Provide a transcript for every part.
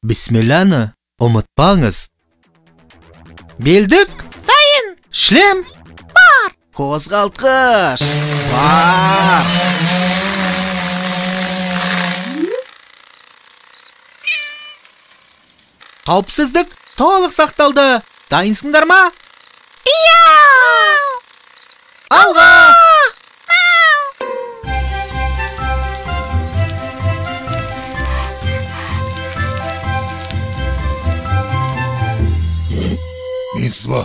Bismillah'ni unutmağınız. Bildik? Dayın. Şlem? Var. Kozgaltgıç? Var. Қауіпсіздік толық сақталды. Дайынсыңдар ма? Iya. Алға! Мен сыба.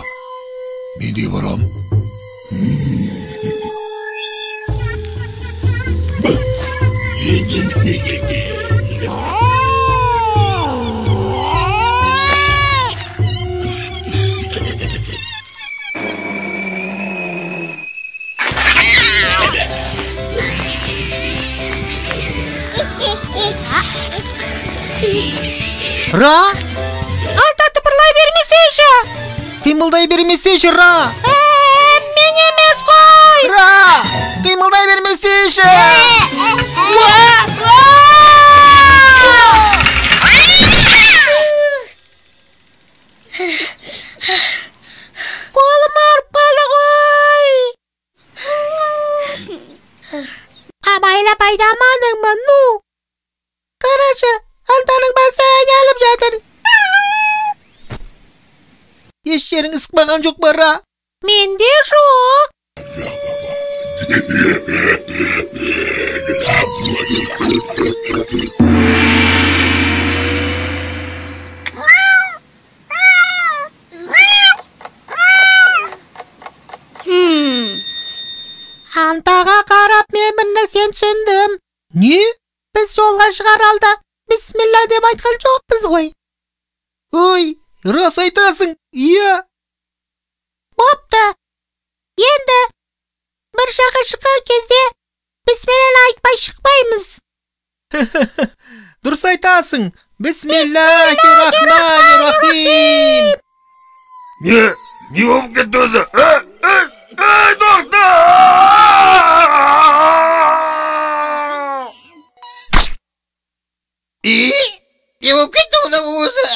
Мен де барам. Ra! Anta tıpırlay vermeseyşe. Қимылдай бермесейші, Ra! Men emes koy. Ra! Қимылдай бермесейші! Kolum ağrıp kaldı koy. Abayla paydamadın mı nu? Karaşı, Antanın basayını alıp жатыр. Еш жерің ысықпаған жоқ па, Ra? Mende жоқ. Антаға қарап мен бір нәрсені түсіндім. Не? Біз жолға шығар алда бисмилла деп айтқан жоқпыз ғой. Ой, рас айтасың, иә. Бопты. Енді бір жаққа шыққан кезде бисмилла айтпай шықпаймыз. Дұрыс айтасың. Бисмиллахир-рахманир-рахим. Не болып кетті өзі? Доктор! Не болып кетті оның өзі?